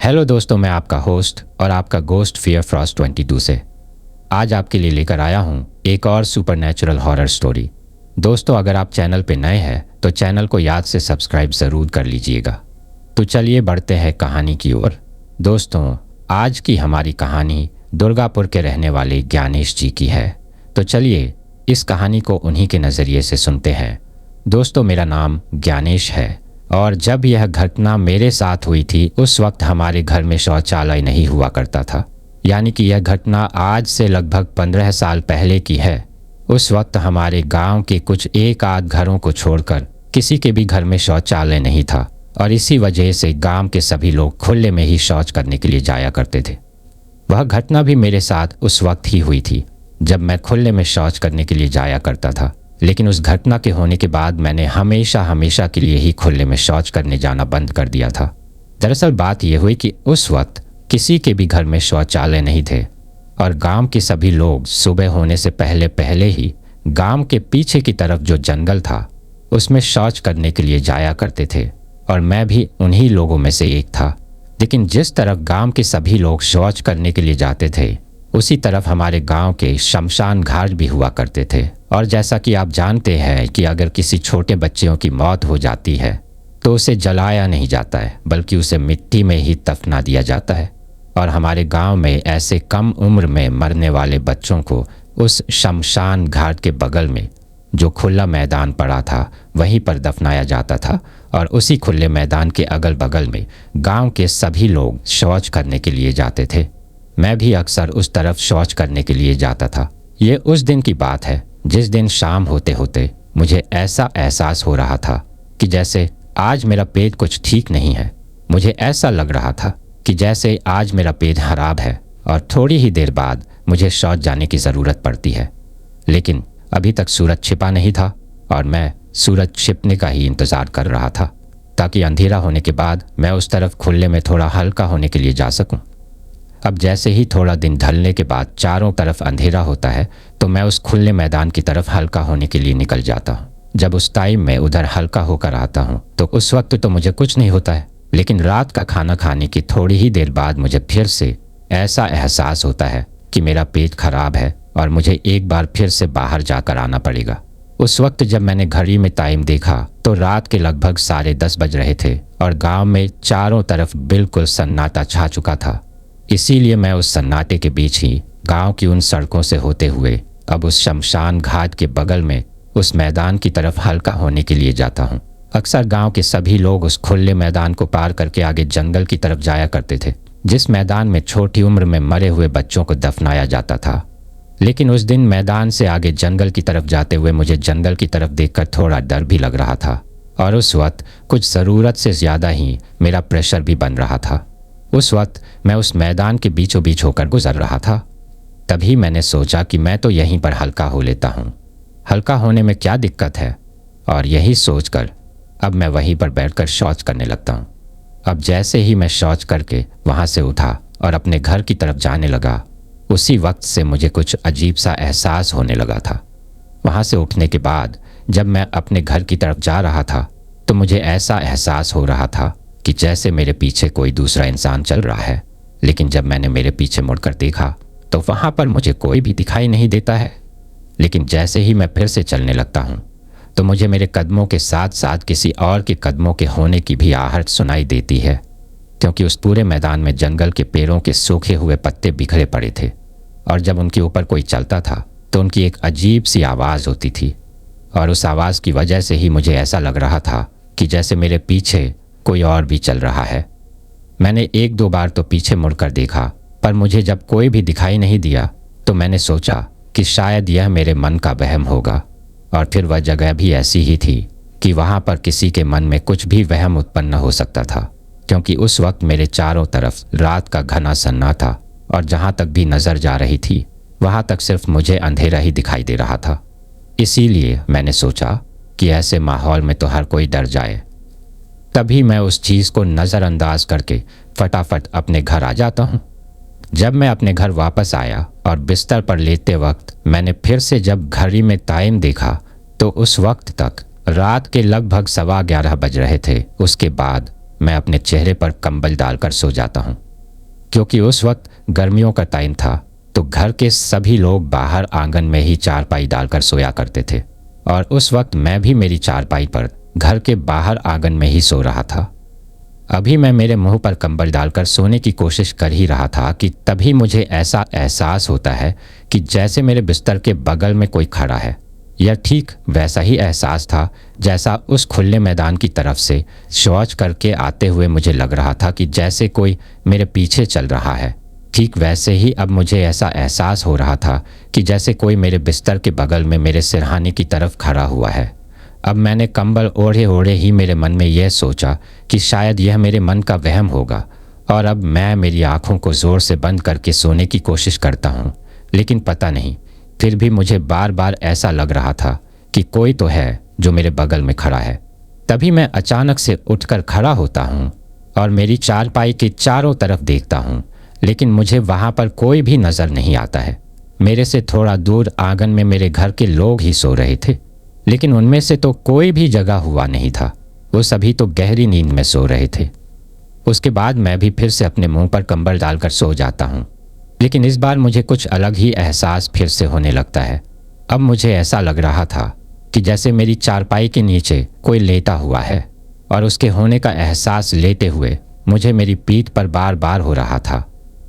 Hello दोस्तों, मैं आपका होस्ट और आपका गोस्ट फियर फ्रॉस्ट 22 से आज आपके लिए लेकर आया हूं एक और सुपरनैचुरल हॉरर स्टोरी। दोस्तों, अगर आप चैनल पे नए हैं तो चैनल को याद से सब्सक्राइब ज़रूर कर लीजिएगा। तो चलिए बढ़ते हैं कहानी की ओर। दोस्तों, आज की हमारी कहानी दुर्गापुर के रहने वाले ज्ञानेश जी की है। तो चलिए इस कहानी को उन्हीं के नज़रिए से सुनते हैं। दोस्तों, मेरा नाम ज्ञानेश है और जब यह घटना मेरे साथ हुई थी उस वक्त हमारे घर में शौचालय नहीं हुआ करता था। यानी कि यह घटना आज से लगभग 15 साल पहले की है। उस वक्त हमारे गांव के कुछ एक आध घरों को छोड़कर किसी के भी घर में शौचालय नहीं था और इसी वजह से गांव के सभी लोग खुले में ही शौच करने के लिए जाया करते थे। वह घटना भी मेरे साथ उस वक्त ही हुई थी जब मैं खुले में शौच करने के लिए जाया करता था। लेकिन उस घटना के होने के बाद मैंने हमेशा के लिए ही खुले में शौच करने जाना बंद कर दिया था। दरअसल बात यह हुई कि उस वक्त किसी के भी घर में शौचालय नहीं थे और गांव के सभी लोग सुबह होने से पहले ही गांव के पीछे की तरफ जो जंगल था उसमें शौच करने के लिए जाया करते थे और मैं भी उन्हीं लोगों में से एक था। लेकिन जिस तरफ गांव के सभी लोग शौच करने के लिए जाते थे उसी तरफ हमारे गांव के शमशान घाट भी हुआ करते थे। और जैसा कि आप जानते हैं कि अगर किसी छोटे बच्चों की मौत हो जाती है तो उसे जलाया नहीं जाता है बल्कि उसे मिट्टी में ही दफना दिया जाता है। और हमारे गांव में ऐसे कम उम्र में मरने वाले बच्चों को उस शमशान घाट के बगल में जो खुला मैदान पड़ा था वहीं पर दफनाया जाता था और उसी खुले मैदान के अगल बगल में गांव के सभी लोग शौच करने के लिए जाते थे। मैं भी अक्सर उस तरफ शौच करने के लिए जाता था। ये उस दिन की बात है जिस दिन शाम होते होते मुझे ऐसा एहसास हो रहा था कि जैसे आज मेरा पेट कुछ ठीक नहीं है। मुझे ऐसा लग रहा था कि जैसे आज मेरा पेट खराब है और थोड़ी ही देर बाद मुझे शौच जाने की ज़रूरत पड़ती है। लेकिन अभी तक सूरज छिपा नहीं था और मैं सूरज छिपने का ही इंतज़ार कर रहा था ताकि अंधेरा होने के बाद मैं उस तरफ खुले में थोड़ा हल्का होने के लिए जा सकूं। अब जैसे ही थोड़ा दिन ढलने के बाद चारों तरफ अंधेरा होता है तो मैं उस खुले मैदान की तरफ हल्का होने के लिए निकल जाता हूँ। जब उस टाइम में उधर हल्का होकर आता हूँ तो उस वक्त तो मुझे कुछ नहीं होता है, लेकिन रात का खाना खाने की थोड़ी ही देर बाद मुझे फिर से ऐसा एहसास होता है कि मेरा पेट खराब है और मुझे एक बार फिर से बाहर जाकर आना पड़ेगा। उस वक्त जब मैंने घड़ी में टाइम देखा तो रात के लगभग 10:30 बज रहे थे और गाँव में चारों तरफ बिल्कुल सन्नाटा छा चुका था। इसीलिए मैं उस सन्नाटे के बीच ही गांव की उन सड़कों से होते हुए अब उस शमशान घाट के बगल में उस मैदान की तरफ हल्का होने के लिए जाता हूँ। अक्सर गांव के सभी लोग उस खुले मैदान को पार करके आगे जंगल की तरफ जाया करते थे जिस मैदान में छोटी उम्र में मरे हुए बच्चों को दफनाया जाता था। लेकिन उस दिन मैदान से आगे जंगल की तरफ जाते हुए मुझे जंगल की तरफ देखकर थोड़ा डर भी लग रहा था और उस वक्त कुछ ज़रूरत से ज़्यादा ही मेरा प्रेशर भी बन रहा था। उस वक्त मैं उस मैदान के बीचों बीच होकर गुजर रहा था। तभी मैंने सोचा कि मैं तो यहीं पर हल्का हो लेता हूँ, हल्का होने में क्या दिक्कत है। और यही सोचकर अब मैं वहीं पर बैठकर शौच करने लगता हूँ। अब जैसे ही मैं शौच करके वहाँ से उठा और अपने घर की तरफ जाने लगा उसी वक्त से मुझे कुछ अजीब सा एहसास होने लगा था। वहाँ से उठने के बाद जब मैं अपने घर की तरफ जा रहा था तो मुझे ऐसा एहसास हो रहा था कि जैसे मेरे पीछे कोई दूसरा इंसान चल रहा है। लेकिन जब मैंने मेरे पीछे मुड़कर देखा तो वहाँ पर मुझे कोई भी दिखाई नहीं देता है। लेकिन जैसे ही मैं फिर से चलने लगता हूँ तो मुझे मेरे कदमों के साथ साथ किसी और के कदमों के होने की भी आहट सुनाई देती है, क्योंकि उस पूरे मैदान में जंगल के पेड़ों के सूखे हुए पत्ते बिखरे पड़े थे और जब उनके ऊपर कोई चलता था तो उनकी एक अजीब सी आवाज़ होती थी। और उस आवाज़ की वजह से ही मुझे ऐसा लग रहा था कि जैसे मेरे पीछे कोई और भी चल रहा है। मैंने 1-2 बार तो पीछे मुड़कर देखा पर मुझे जब कोई भी दिखाई नहीं दिया तो मैंने सोचा कि शायद यह मेरे मन का वहम होगा। और फिर वह जगह भी ऐसी ही थी कि वहाँ पर किसी के मन में कुछ भी वहम उत्पन्न हो सकता था, क्योंकि उस वक्त मेरे चारों तरफ रात का घना सन्नाटा और जहाँ तक भी नज़र जा रही थी वहाँ तक सिर्फ मुझे अंधेरा ही दिखाई दे रहा था। इसीलिए मैंने सोचा कि ऐसे माहौल में तो हर कोई डर जाए। तभी मैं उस चीज़ को नज़रअंदाज करके फटाफट अपने घर आ जाता हूँ। जब मैं अपने घर वापस आया और बिस्तर पर लेटते वक्त मैंने फिर से जब घड़ी में टाइम देखा तो उस वक्त तक रात के लगभग 11:15 बज रहे थे। उसके बाद मैं अपने चेहरे पर कंबल डालकर सो जाता हूँ। क्योंकि उस वक्त गर्मियों का टाइम था तो घर के सभी लोग बाहर आंगन में ही चारपाई डालकर सोया करते थे और उस वक्त मैं भी मेरी चारपाई पर घर के बाहर आंगन में ही सो रहा था। अभी मैं मेरे मुंह पर कंबल डालकर सोने की कोशिश कर ही रहा था कि तभी मुझे ऐसा एहसास होता है कि जैसे मेरे बिस्तर के बगल में कोई खड़ा है। यह ठीक वैसा ही एहसास था जैसा उस खुले मैदान की तरफ से शौच करके आते हुए मुझे लग रहा था कि जैसे कोई मेरे पीछे चल रहा है। ठीक वैसे ही अब मुझे ऐसा एहसास हो रहा था कि जैसे कोई मेरे बिस्तर के बगल में मेरे सिरहाने की तरफ खड़ा हुआ है। अब मैंने कंबल ओढ़े ओढ़े ही मेरे मन में यह सोचा कि शायद यह मेरे मन का वहम होगा और अब मैं मेरी आंखों को ज़ोर से बंद करके सोने की कोशिश करता हूँ, लेकिन पता नहीं, फिर भी मुझे बार बार ऐसा लग रहा था कि कोई तो है जो मेरे बगल में खड़ा है। तभी मैं अचानक से उठकर खड़ा होता हूँ और मेरी चारपाई के चारों तरफ देखता हूँ, लेकिन मुझे वहाँ पर कोई भी नज़र नहीं आता है। मेरे से थोड़ा दूर आंगन में मेरे घर के लोग ही सो रहे थे, लेकिन उनमें से तो कोई भी जगा हुआ नहीं था। वो सभी तो गहरी नींद में सो रहे थे। उसके बाद मैं भी फिर से अपने मुंह पर कंबल डालकर सो जाता हूँ, लेकिन इस बार मुझे कुछ अलग ही एहसास फिर से होने लगता है। अब मुझे ऐसा लग रहा था कि जैसे मेरी चारपाई के नीचे कोई लेटा हुआ है और उसके होने का एहसास लेते हुए मुझे मेरी पीठ पर बार बार हो रहा था।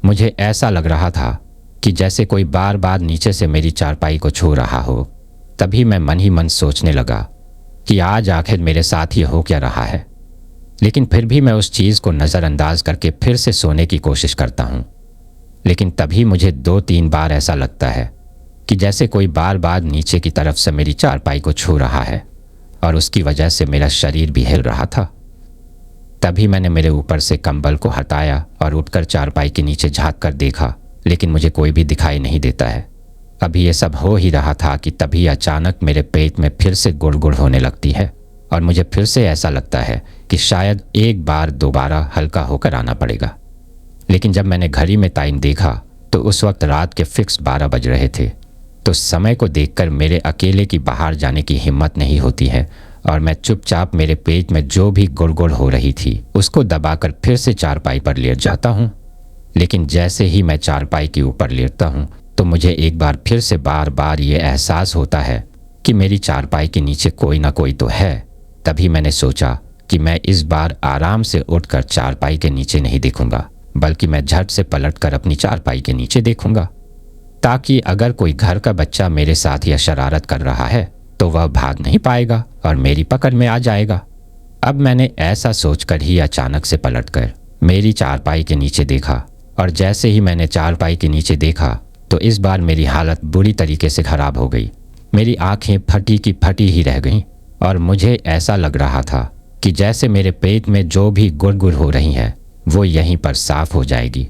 मुझे ऐसा लग रहा था कि जैसे कोई बार बार नीचे से मेरी चारपाई को छू रहा हो। तभी मैं मन ही मन सोचने लगा कि आज आखिर मेरे साथ ये हो क्या रहा है। लेकिन फिर भी मैं उस चीज़ को नज़रअंदाज करके फिर से सोने की कोशिश करता हूँ, लेकिन तभी मुझे 2-3 बार ऐसा लगता है कि जैसे कोई बार बार नीचे की तरफ से मेरी चारपाई को छू रहा है और उसकी वजह से मेरा शरीर भी हिल रहा था। तभी मैंने मेरे ऊपर से कंबल को हटाया और उठकर चारपाई के नीचे झांक कर देखा, लेकिन मुझे कोई भी दिखाई नहीं देता है। अभी ये सब हो ही रहा था कि तभी अचानक मेरे पेट में फिर से गुड़गुड़ होने लगती है और मुझे फिर से ऐसा लगता है कि शायद एक बार दोबारा हल्का होकर आना पड़ेगा। लेकिन जब मैंने घड़ी में टाइम देखा तो उस वक्त रात के फिक्स 12 बज रहे थे। तो समय को देखकर मेरे अकेले की बाहर जाने की हिम्मत नहीं होती है और मैं चुपचाप मेरे पेट में जो भी गुड़गुड़ हो रही थी उसको दबाकर फिर से चारपाई पर लेट जाता हूँ। लेकिन जैसे ही मैं चारपाई के ऊपर लेटता हूँ तो मुझे एक बार फिर से बार बार ये एहसास होता है कि मेरी चारपाई के नीचे कोई ना कोई तो है। तभी मैंने सोचा कि मैं इस बार आराम से उठकर चारपाई के नीचे नहीं देखूंगा, बल्कि मैं झट से पलटकर अपनी चारपाई के नीचे देखूंगा, ताकि अगर कोई घर का बच्चा मेरे साथ यह शरारत कर रहा है तो वह भाग नहीं पाएगा और मेरी पकड़ में आ जाएगा। अब मैंने ऐसा सोचकर ही अचानक से पलटकर मेरी चारपाई के नीचे देखा और जैसे ही मैंने चारपाई के नीचे देखा तो इस बार मेरी हालत बुरी तरीके से खराब हो गई। मेरी आंखें फटी की फटी ही रह गईं और मुझे ऐसा लग रहा था कि जैसे मेरे पेट में जो भी गुड़गुड़ हो रही है वो यहीं पर साफ हो जाएगी।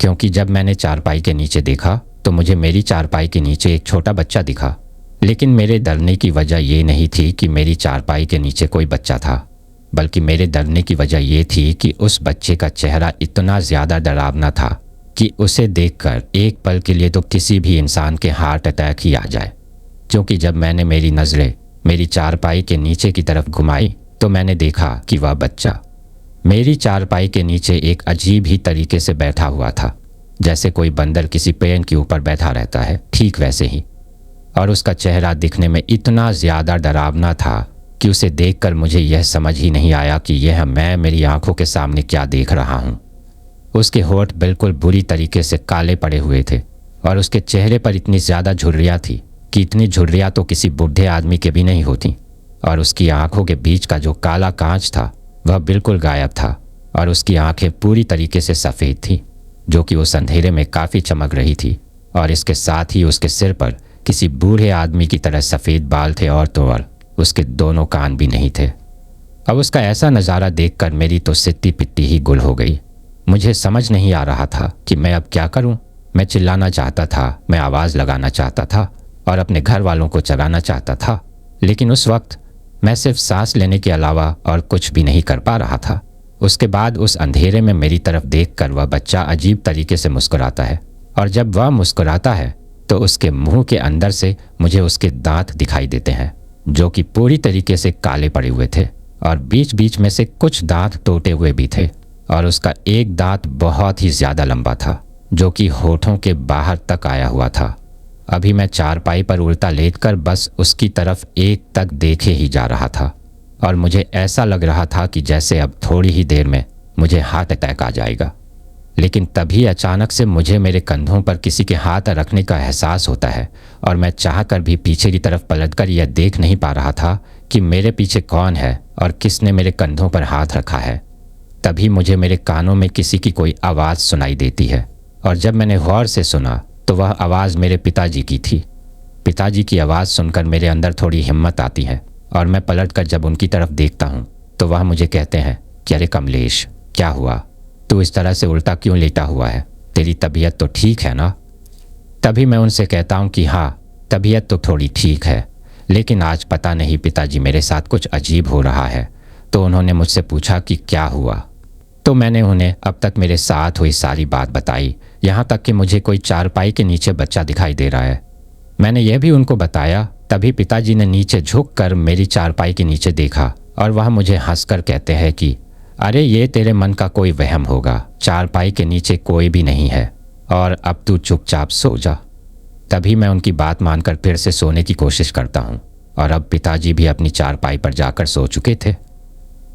क्योंकि जब मैंने चारपाई के नीचे देखा तो मुझे मेरी चारपाई के नीचे एक छोटा बच्चा दिखा, लेकिन मेरे डरने की वजह ये नहीं थी कि मेरी चारपाई के नीचे कोई बच्चा था, बल्कि मेरे डरने की वजह ये थी कि उस बच्चे का चेहरा इतना ज़्यादा डरावना था कि उसे देखकर एक पल के लिए तो किसी भी इंसान के हार्ट अटैक ही आ जाए। क्योंकि जब मैंने मेरी नज़रें मेरी चारपाई के नीचे की तरफ घुमाई तो मैंने देखा कि वह बच्चा मेरी चारपाई के नीचे एक अजीब ही तरीके से बैठा हुआ था, जैसे कोई बंदर किसी पेड़ के ऊपर बैठा रहता है, ठीक वैसे ही। और उसका चेहरा दिखने में इतना ज़्यादा डरावना था कि उसे देखकर मुझे यह समझ ही नहीं आया कि यह मैं मेरी आंखों के सामने क्या देख रहा हूँ। उसके होंठ बिल्कुल बुरी तरीके से काले पड़े हुए थे और उसके चेहरे पर इतनी ज़्यादा झुर्रियाँ थी कि इतनी झुर्रियाँ तो किसी बूढ़े आदमी के भी नहीं होती। और उसकी आंखों के बीच का जो काला कांच था वह बिल्कुल गायब था और उसकी आंखें पूरी तरीके से सफ़ेद थी, जो कि उस अंधेरे में काफ़ी चमक रही थी। और इसके साथ ही उसके सिर पर किसी बूढ़े आदमी की तरह सफ़ेद बाल थे और तो और उसके दोनों कान भी नहीं थे। अब उसका ऐसा नज़ारा देखकर मेरी तो सिट्टी पिट्टी ही गुल हो गई। मुझे समझ नहीं आ रहा था कि मैं अब क्या करूं। मैं चिल्लाना चाहता था, मैं आवाज़ लगाना चाहता था और अपने घर वालों को जगाना चाहता था, लेकिन उस वक्त मैं सिर्फ सांस लेने के अलावा और कुछ भी नहीं कर पा रहा था। उसके बाद उस अंधेरे में मेरी तरफ देखकर वह बच्चा अजीब तरीके से मुस्कुराता है और जब वह मुस्कुराता है तो उसके मुंह के अंदर से मुझे उसके दांत दिखाई देते हैं, जो कि पूरी तरीके से काले पड़े हुए थे और बीच बीच में से कुछ दांत टूटे हुए भी थे और उसका एक दांत बहुत ही ज़्यादा लंबा था जो कि होठों के बाहर तक आया हुआ था। अभी मैं चारपाई पर उल्टा लेटकर बस उसकी तरफ एक तक देखे ही जा रहा था और मुझे ऐसा लग रहा था कि जैसे अब थोड़ी ही देर में मुझे हार्ट अटैक आ जाएगा। लेकिन तभी अचानक से मुझे मेरे कंधों पर किसी के हाथ रखने का एहसास होता है और मैं चाहकर भी पीछे की तरफ पलटकर यह देख नहीं पा रहा था कि मेरे पीछे कौन है और किसने मेरे कंधों पर हाथ रखा है। तभी मुझे मेरे कानों में किसी की कोई आवाज़ सुनाई देती है और जब मैंने गौर से सुना तो वह आवाज़ मेरे पिताजी की थी। पिताजी की आवाज़ सुनकर मेरे अंदर थोड़ी हिम्मत आती है और मैं पलटकर जब उनकी तरफ देखता हूँ तो वह मुझे कहते हैं कि अरे कमलेश, क्या हुआ? तू इस तरह से उल्टा क्यों लेटा हुआ है? तेरी तबीयत तो ठीक है ना? तभी मैं उनसे कहता हूँ कि हाँ, तबीयत तो थोड़ी ठीक है, लेकिन आज पता नहीं पिताजी मेरे साथ कुछ अजीब हो रहा है। तो उन्होंने मुझसे पूछा कि क्या हुआ। तो मैंने उन्हें अब तक मेरे साथ हुई सारी बात बताई, यहाँ तक कि मुझे कोई चारपाई के नीचे बच्चा दिखाई दे रहा है। मैंने यह भी उनको बताया। तभी पिताजी ने नीचे झुककर मेरी चारपाई के नीचे देखा और वह मुझे हंसकर कहते हैं कि अरे ये तेरे मन का कोई वहम होगा, चारपाई के नीचे कोई भी नहीं है और अब तू चुपचाप सो जा। तभी मैं उनकी बात मानकर फिर से सोने की कोशिश करता हूँ और अब पिताजी भी अपनी चारपाई पर जाकर सो चुके थे।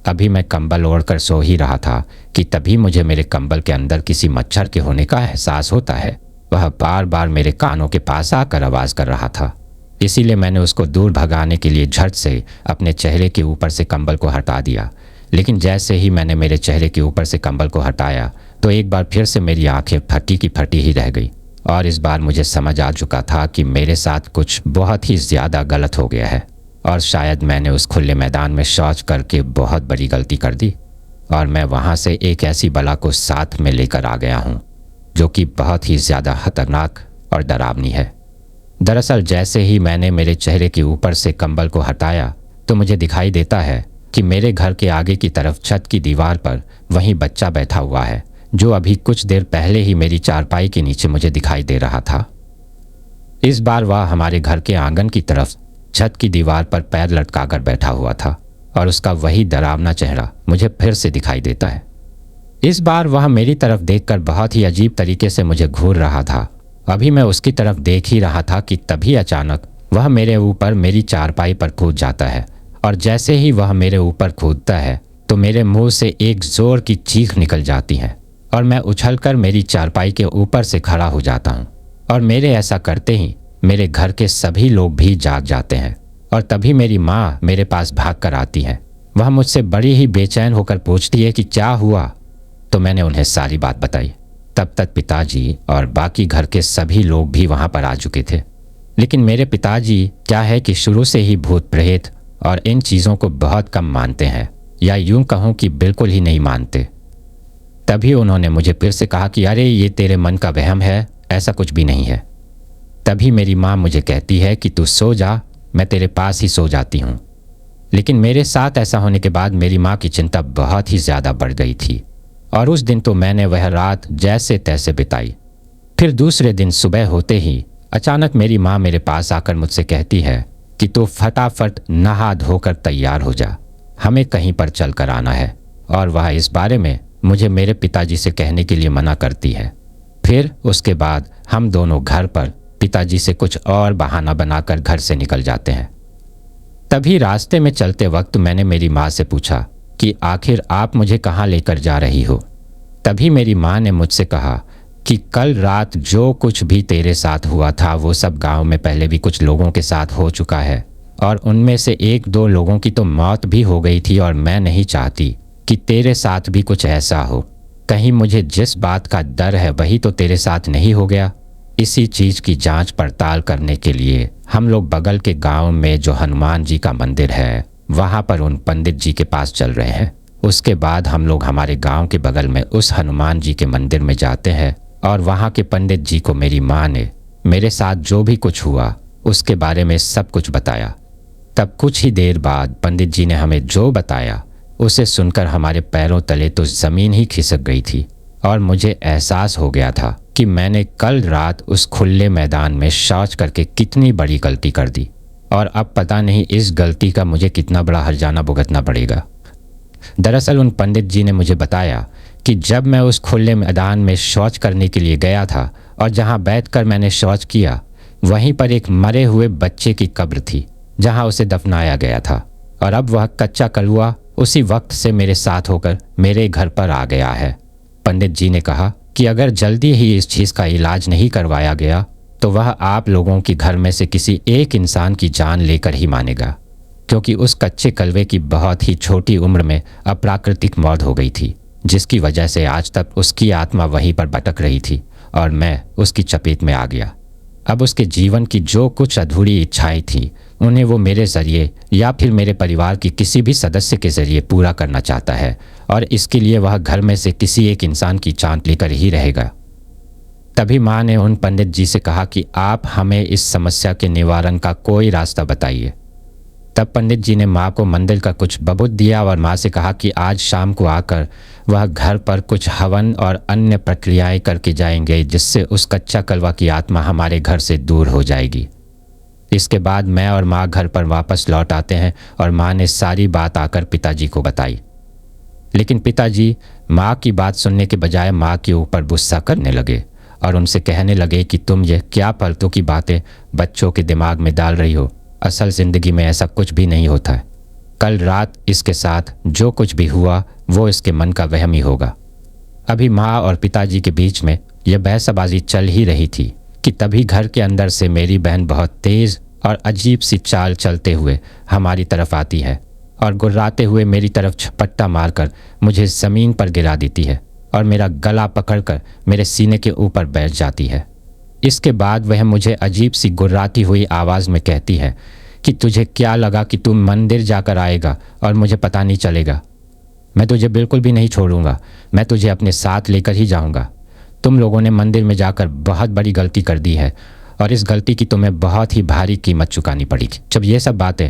अभी मैं कंबल ओढ़कर सो ही रहा था कि तभी मुझे मेरे कंबल के अंदर किसी मच्छर के होने का एहसास होता है। वह बार बार मेरे कानों के पास आकर आवाज़ कर रहा था। इसीलिए मैंने उसको दूर भगाने के लिए झट से अपने चेहरे के ऊपर से कंबल को हटा दिया। लेकिन जैसे ही मैंने मेरे चेहरे के ऊपर से कंबल को हटाया तो एक बार फिर से मेरी आंखें फटी की फटी ही रह गई और इस बार मुझे समझ आ चुका था कि मेरे साथ कुछ बहुत ही ज़्यादा गलत हो गया है और शायद मैंने उस खुले मैदान में शौच करके बहुत बड़ी गलती कर दी और मैं वहाँ से एक ऐसी बला को साथ में लेकर आ गया हूँ जो कि बहुत ही ज़्यादा खतरनाक और डरावनी है। दरअसल जैसे ही मैंने मेरे चेहरे के ऊपर से कंबल को हटाया तो मुझे दिखाई देता है कि मेरे घर के आगे की तरफ छत की दीवार पर वहीं बच्चा बैठा हुआ है जो अभी कुछ देर पहले ही मेरी चारपाई के नीचे मुझे दिखाई दे रहा था। इस बार वह हमारे घर के आंगन की तरफ छत की दीवार पर पैर लटकाकर बैठा हुआ था और उसका वही डरावना चेहरा मुझे फिर से दिखाई देता है। इस बार वह मेरी तरफ देखकर बहुत ही अजीब तरीके से मुझे घूर रहा था। अभी मैं उसकी तरफ देख ही रहा था कि तभी अचानक वह मेरे ऊपर मेरी चारपाई पर कूद जाता है और जैसे ही वह मेरे ऊपर कूदता है तो मेरे मुंह से एक जोर की चीख निकल जाती है और मैं उछलकर मेरी चारपाई के ऊपर से खड़ा हो जाता हूँ और मेरे ऐसा करते ही मेरे घर के सभी लोग भी जाग जाते हैं और तभी मेरी माँ मेरे पास भाग कर आती है। वह मुझसे बड़ी ही बेचैन होकर पूछती है कि क्या हुआ। तो मैंने उन्हें सारी बात बताई। तब तक पिताजी और बाकी घर के सभी लोग भी वहाँ पर आ चुके थे। लेकिन मेरे पिताजी क्या है कि शुरू से ही भूत प्रेत और इन चीज़ों को बहुत कम मानते हैं, या यूं कहूँ कि बिल्कुल ही नहीं मानते। तभी उन्होंने मुझे फिर से कहा कि अरे ये तेरे मन का वहम है, ऐसा कुछ भी नहीं है। तभी मेरी माँ मुझे कहती है कि तू सो जा, मैं तेरे पास ही सो जाती हूँ। लेकिन मेरे साथ ऐसा होने के बाद मेरी माँ की चिंता बहुत ही ज़्यादा बढ़ गई थी और उस दिन तो मैंने वह रात जैसे तैसे बिताई। फिर दूसरे दिन सुबह होते ही अचानक मेरी माँ मेरे पास आकर मुझसे कहती है कि तू फटाफट नहा धोकर तैयार हो जा, हमें कहीं पर चल कर आना है। और वह इस बारे में मुझे मेरे पिताजी से कहने के लिए मना करती है। फिर उसके बाद हम दोनों घर पर पिताजी से कुछ और बहाना बनाकर घर से निकल जाते हैं। तभी रास्ते में चलते वक्त मैंने मेरी माँ से पूछा कि आखिर आप मुझे कहाँ लेकर जा रही हो। तभी मेरी माँ ने मुझसे कहा कि कल रात जो कुछ भी तेरे साथ हुआ था वो सब गांव में पहले भी कुछ लोगों के साथ हो चुका है और उनमें से एक दो लोगों की तो मौत भी हो गई थी और मैं नहीं चाहती कि तेरे साथ भी कुछ ऐसा हो। कहीं मुझे जिस बात का डर है वही तो तेरे साथ नहीं हो गया। इसी चीज़ की जांच पड़ताल करने के लिए हम लोग बगल के गांव में जो हनुमान जी का मंदिर है वहां पर उन पंडित जी के पास चल रहे हैं। उसके बाद हम लोग हमारे गांव के बगल में उस हनुमान जी के मंदिर में जाते हैं और वहां के पंडित जी को मेरी माँ ने मेरे साथ जो भी कुछ हुआ उसके बारे में सब कुछ बताया। तब कुछ ही देर बाद पंडित जी ने हमें जो बताया उसे सुनकर हमारे पैरों तले तो ज़मीन ही खिसक गई थी और मुझे एहसास हो गया था कि मैंने कल रात उस खुले मैदान में शौच करके कितनी बड़ी गलती कर दी और अब पता नहीं इस गलती का मुझे कितना बड़ा हर्जाना भुगतना पड़ेगा। दरअसल उन पंडित जी ने मुझे बताया कि जब मैं उस खुले मैदान में शौच करने के लिए गया था और जहाँ बैठकर मैंने शौच किया, वहीं पर एक मरे हुए बच्चे की कब्र थी जहाँ उसे दफनाया गया था, और अब वह कच्चा कलुआ उसी वक्त से मेरे साथ होकर मेरे घर पर आ गया है। पंडित जी ने कहा कि अगर जल्दी ही इस चीज़ का इलाज नहीं करवाया गया तो वह आप लोगों के घर में से किसी एक इंसान की जान लेकर ही मानेगा, क्योंकि उस कच्चे कलवे की बहुत ही छोटी उम्र में अप्राकृतिक मौत हो गई थी, जिसकी वजह से आज तक उसकी आत्मा वहीं पर भटक रही थी और मैं उसकी चपेट में आ गया। अब उसके जीवन की जो कुछ अधूरी इच्छाएं थीं, उन्हें वो मेरे ज़रिए या फिर मेरे परिवार की किसी भी सदस्य के ज़रिए पूरा करना चाहता है, और इसके लिए वह घर में से किसी एक इंसान की जान लेकर ही रहेगा। तभी माँ ने उन पंडित जी से कहा कि आप हमें इस समस्या के निवारण का कोई रास्ता बताइए। तब पंडित जी ने माँ को मंदिर का कुछ बबूत दिया और माँ से कहा कि आज शाम को आकर वह घर पर कुछ हवन और अन्य प्रक्रियाएं करके जाएंगे, जिससे उस कच्चा कलवा की आत्मा हमारे घर से दूर हो जाएगी। इसके बाद मैं और माँ घर पर वापस लौट आते हैं और माँ ने सारी बात आकर पिताजी को बताई, लेकिन पिताजी माँ की बात सुनने के बजाय माँ के ऊपर गुस्सा करने लगे और उनसे कहने लगे कि तुम ये क्या फालतू की बातें बच्चों के दिमाग में डाल रही हो। असल ज़िंदगी में ऐसा कुछ भी नहीं होता है। कल रात इसके साथ जो कुछ भी हुआ वो इसके मन का वहम ही होगा। अभी माँ और पिताजी के बीच में यह बहसबाजी चल ही रही थी कि तभी घर के अंदर से मेरी बहन बहुत तेज़ और अजीब सी चाल चलते हुए हमारी तरफ आती है और गुर्राते हुए मेरी तरफ झपट्टा मारकर मुझे ज़मीन पर गिरा देती है और मेरा गला पकड़कर मेरे सीने के ऊपर बैठ जाती है। इसके बाद वह मुझे अजीब सी गुर्राती हुई आवाज़ में कहती है कि तुझे क्या लगा कि तू मंदिर जाकर आएगा और मुझे पता नहीं चलेगा? मैं तुझे बिल्कुल भी नहीं छोड़ूंगा, मैं तुझे अपने साथ लेकर ही जाऊंगा। तुम लोगों ने मंदिर में जाकर बहुत बड़ी गलती कर दी है और इस गलती की तुम्हें बहुत ही भारी कीमत चुकानी पड़ेगी। जब ये सब बातें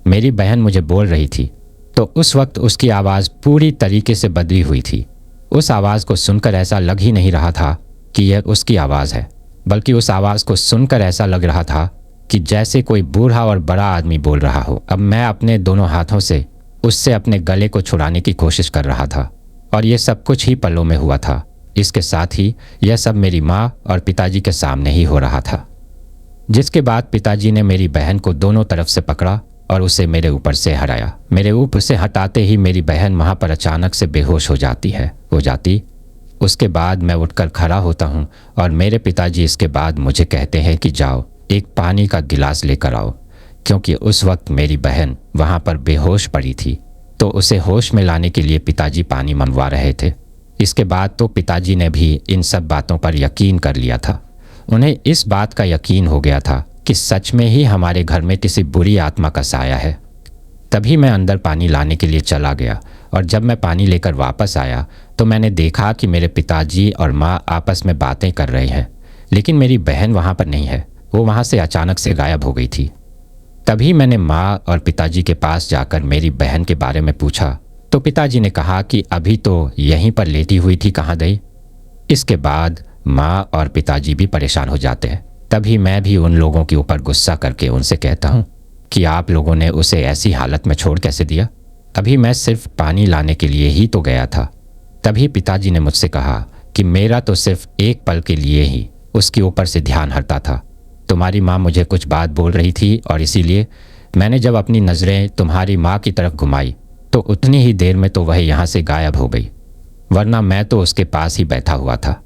मेरी बहन मुझे बोल रही थी तो उस वक्त उसकी आवाज़ पूरी तरीके से बदली हुई थी। उस आवाज़ को सुनकर ऐसा लग ही नहीं रहा था कि यह उसकी आवाज़ है, बल्कि उस आवाज़ को सुनकर ऐसा लग रहा था कि जैसे कोई बूढ़ा और बड़ा आदमी बोल रहा हो। अब मैं अपने दोनों हाथों से उससे अपने गले को छुड़ाने की कोशिश कर रहा था और यह सब कुछ ही पलों में हुआ था। इसके साथ ही यह सब मेरी माँ और पिताजी के सामने ही हो रहा था, जिसके बाद पिताजी ने मेरी बहन को दोनों तरफ से पकड़ा और उसे मेरे ऊपर से हटाया। मेरे ऊपर से हटाते ही मेरी बहन वहाँ पर अचानक से बेहोश हो जाती। उसके बाद मैं उठकर खड़ा होता हूँ और मेरे पिताजी इसके बाद मुझे कहते हैं कि जाओ एक पानी का गिलास लेकर आओ, क्योंकि उस वक्त मेरी बहन वहाँ पर बेहोश पड़ी थी, तो उसे होश में लाने के लिए पिताजी पानी मंगवा रहे थे। इसके बाद तो पिताजी ने भी इन सब बातों पर यकीन कर लिया था। उन्हें इस बात का यकीन हो गया था कि सच में ही हमारे घर में किसी बुरी आत्मा का साया है। तभी मैं अंदर पानी लाने के लिए चला गया और जब मैं पानी लेकर वापस आया तो मैंने देखा कि मेरे पिताजी और माँ आपस में बातें कर रहे हैं, लेकिन मेरी बहन वहाँ पर नहीं है। वो वहाँ से अचानक से गायब हो गई थी। तभी मैंने माँ और पिताजी के पास जाकर मेरी बहन के बारे में पूछा तो पिताजी ने कहा कि अभी तो यहीं पर लेटी हुई थी, कहाँ गई? इसके बाद माँ और पिताजी भी परेशान हो जाते हैं। तभी मैं भी उन लोगों के ऊपर गुस्सा करके उनसे कहता हूँ कि आप लोगों ने उसे ऐसी हालत में छोड़ कैसे दिया? अभी मैं सिर्फ पानी लाने के लिए ही तो गया था। तभी पिताजी ने मुझसे कहा कि मेरा तो सिर्फ एक पल के लिए ही उसके ऊपर से ध्यान हटता था। तुम्हारी माँ मुझे कुछ बात बोल रही थी और इसीलिए मैंने जब अपनी नज़रें तुम्हारी माँ की तरफ घुमाई तो उतनी ही देर में तो वह यहाँ से गायब हो गई, वरना मैं तो उसके पास ही बैठा हुआ था।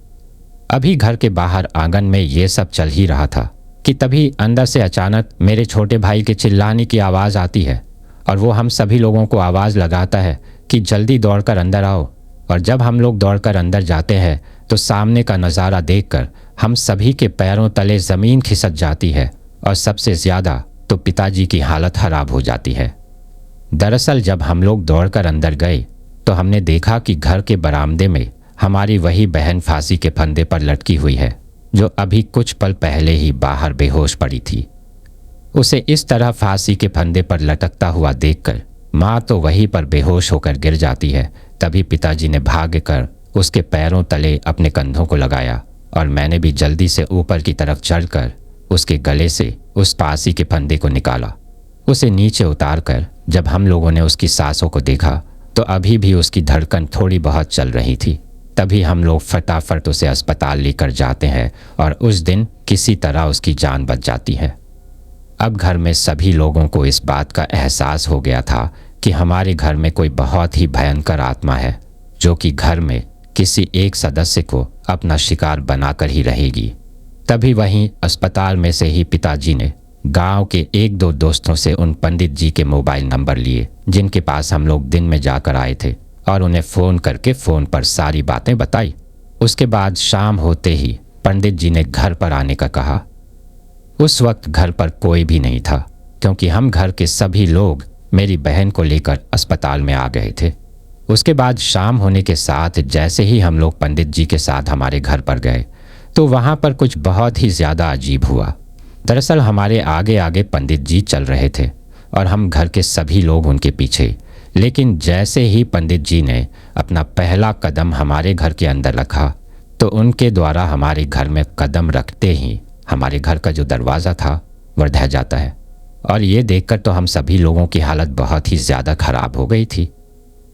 अभी घर के बाहर आंगन में ये सब चल ही रहा था कि तभी अंदर से अचानक मेरे छोटे भाई के चिल्लाने की आवाज़ आती है और वो हम सभी लोगों को आवाज़ लगाता है कि जल्दी दौड़कर अंदर आओ। और जब हम लोग दौड़कर अंदर जाते हैं तो सामने का नज़ारा देखकर हम सभी के पैरों तले ज़मीन खिसक जाती है और सबसे ज़्यादा तो पिताजी की हालत ख़राब हो जाती है। दरअसल जब हम लोग दौड़कर अंदर गए तो हमने देखा कि घर के बरामदे में हमारी वही बहन फांसी के फंदे पर लटकी हुई है, जो अभी कुछ पल पहले ही बाहर बेहोश पड़ी थी। उसे इस तरह फांसी के फंदे पर लटकता हुआ देखकर माँ तो वहीं पर बेहोश होकर गिर जाती है। तभी पिताजी ने भाग कर उसके पैरों तले अपने कंधों को लगाया और मैंने भी जल्दी से ऊपर की तरफ चढ़कर उसके गले से उस फांसी के फंदे को निकाला। उसे नीचे उतार कर जब हम लोगों ने उसकी सांसों को देखा तो अभी भी उसकी धड़कन थोड़ी बहुत चल रही थी। तभी हम लोग फटाफट उसे अस्पताल लेकर जाते हैं और उस दिन किसी तरह उसकी जान बच जाती है। अब घर में सभी लोगों को इस बात का एहसास हो गया था कि हमारे घर में कोई बहुत ही भयंकर आत्मा है जो कि घर में किसी एक सदस्य को अपना शिकार बनाकर ही रहेगी। तभी वहीं अस्पताल में से ही पिताजी ने गांव के एक दो दोस्तों से उन पंडित जी के मोबाइल नंबर लिए जिनके पास हम लोग दिन में जाकर आए थे और उन्हें फ़ोन करके फ़ोन पर सारी बातें बताई। उसके बाद शाम होते ही पंडित जी ने घर पर आने का कहा। उस वक्त घर पर कोई भी नहीं था क्योंकि हम घर के सभी लोग मेरी बहन को लेकर अस्पताल में आ गए थे। उसके बाद शाम होने के साथ जैसे ही हम लोग पंडित जी के साथ हमारे घर पर गए तो वहाँ पर कुछ बहुत ही ज़्यादा अजीब हुआ। दरअसल हमारे आगे आगे पंडित जी चल रहे थे और हम घर के सभी लोग उनके पीछे। लेकिन जैसे ही पंडित जी ने अपना पहला कदम हमारे घर के अंदर रखा तो उनके द्वारा हमारे घर में कदम रखते ही हमारे घर का जो दरवाज़ा था वह ढह जाता है। और ये देखकर तो हम सभी लोगों की हालत बहुत ही ज़्यादा ख़राब हो गई थी।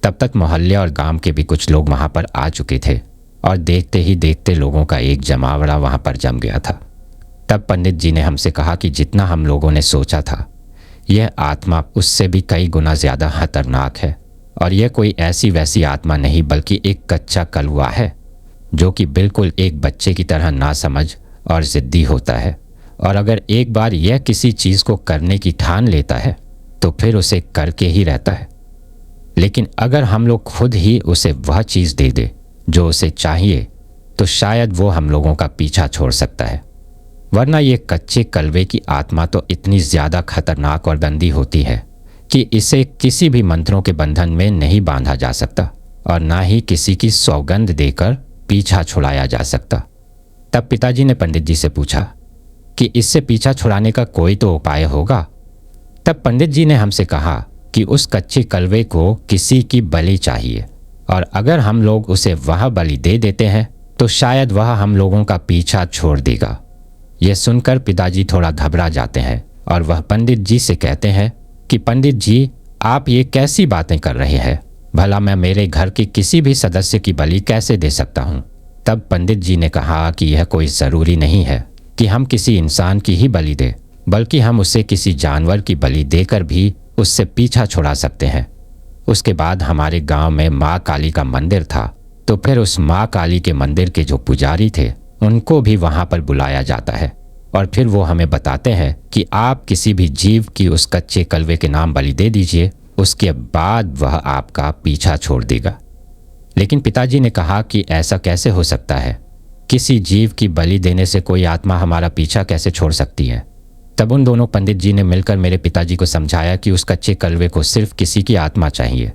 तब तक मोहल्ले और गांव के भी कुछ लोग वहाँ पर आ चुके थे और देखते ही देखते लोगों का एक जमावड़ा वहाँ पर जम गया था। तब पंडित जी ने हमसे कहा कि जितना हम लोगों ने सोचा था यह आत्मा उससे भी कई गुना ज़्यादा खतरनाक है और यह कोई ऐसी वैसी आत्मा नहीं बल्कि एक कच्चा कलवा है जो कि बिल्कुल एक बच्चे की तरह नासमझ और ज़िद्दी होता है। और अगर एक बार यह किसी चीज़ को करने की ठान लेता है तो फिर उसे करके ही रहता है। लेकिन अगर हम लोग खुद ही उसे वह चीज़ दे दे जो उसे चाहिए तो शायद वो हम लोगों का पीछा छोड़ सकता है। वरना ये कच्चे कलवे की आत्मा तो इतनी ज़्यादा खतरनाक और गंदी होती है कि इसे किसी भी मंत्रों के बंधन में नहीं बांधा जा सकता और ना ही किसी की सौगंध देकर पीछा छुड़ाया जा सकता। तब पिताजी ने पंडित जी से पूछा कि इससे पीछा छुड़ाने का कोई तो उपाय होगा। तब पंडित जी ने हमसे कहा कि उस कच्चे कलवे को किसी की बलि चाहिए और अगर हम लोग उसे वह बलि दे देते हैं तो शायद वह हम लोगों का पीछा छोड़ देगा। यह सुनकर पिताजी थोड़ा घबरा जाते हैं और वह पंडित जी से कहते हैं कि पंडित जी आप ये कैसी बातें कर रहे हैं, भला मैं मेरे घर के किसी भी सदस्य की बलि कैसे दे सकता हूँ। तब पंडित जी ने कहा कि यह कोई ज़रूरी नहीं है कि हम किसी इंसान की ही बलि दें, बल्कि हम उसे किसी जानवर की बलि देकर भी उससे पीछा छुड़ा सकते हैं। उसके बाद हमारे गांव में माँ काली का मंदिर था तो फिर उस माँ काली के मंदिर के जो पुजारी थे उनको भी वहाँ पर बुलाया जाता है और फिर वो हमें बताते हैं कि आप किसी भी जीव की उस कच्चे कलवे के नाम बलि दे दीजिए, उसके बाद वह आपका पीछा छोड़ देगा। लेकिन पिताजी ने कहा कि ऐसा कैसे हो सकता है, किसी जीव की बलि देने से कोई आत्मा हमारा पीछा कैसे छोड़ सकती है। तब उन दोनों पंडित जी ने मिलकर मेरे पिताजी को समझाया कि उस कच्चे कलवे को सिर्फ किसी की आत्मा चाहिए,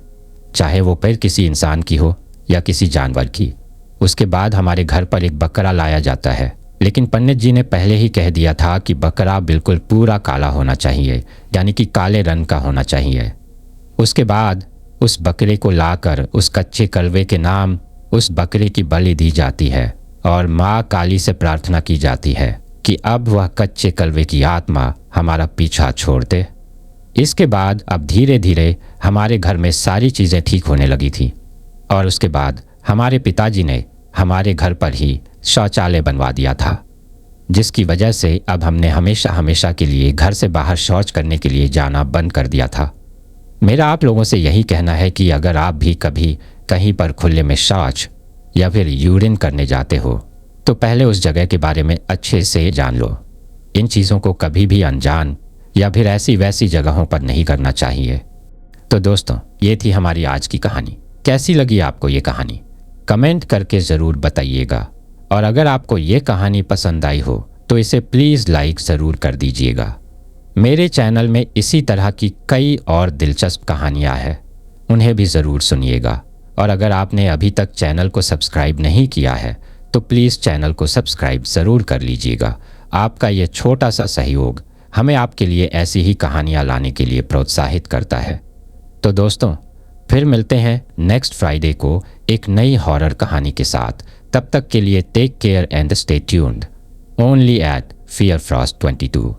चाहे वो फिर किसी इंसान की हो या किसी जानवर की। उसके बाद हमारे घर पर एक बकरा लाया जाता है, लेकिन पंडित जी ने पहले ही कह दिया था कि बकरा बिल्कुल पूरा काला होना चाहिए, यानी कि काले रंग का होना चाहिए। उसके बाद उस बकरे को लाकर उस कच्चे कलवे के नाम उस बकरे की बलि दी जाती है और माँ काली से प्रार्थना की जाती है कि अब वह कच्चे कलवे की आत्मा हमारा पीछा छोड़ दे। इसके बाद अब धीरे धीरे हमारे घर में सारी चीज़ें ठीक होने लगी थी और उसके बाद हमारे पिताजी ने हमारे घर पर ही शौचालय बनवा दिया था, जिसकी वजह से अब हमने हमेशा हमेशा के लिए घर से बाहर शौच करने के लिए जाना बंद कर दिया था। मेरा आप लोगों से यही कहना है कि अगर आप भी कभी कहीं पर खुले में शौच या फिर यूरिन करने जाते हो तो पहले उस जगह के बारे में अच्छे से जान लो। इन चीज़ों को कभी भी अनजान या फिर ऐसी वैसी जगहों पर नहीं करना चाहिए। तो दोस्तों, ये थी हमारी आज की कहानी। कैसी लगी आपको ये कहानी कमेंट करके ज़रूर बताइएगा और अगर आपको ये कहानी पसंद आई हो तो इसे प्लीज़ लाइक ज़रूर कर दीजिएगा। मेरे चैनल में इसी तरह की कई और दिलचस्प कहानियाँ हैं, उन्हें भी ज़रूर सुनिएगा। और अगर आपने अभी तक चैनल को सब्सक्राइब नहीं किया है तो प्लीज़ चैनल को सब्सक्राइब ज़रूर कर लीजिएगा। आपका ये छोटा सा सहयोग हमें आपके लिए ऐसी ही कहानियाँ लाने के लिए प्रोत्साहित करता है। तो दोस्तों, फिर मिलते हैं नेक्स्ट फ्राइडे को एक नई हॉरर कहानी के साथ। तब तक के लिए take care and stay tuned only at फियर फ्रॉस्ट 22।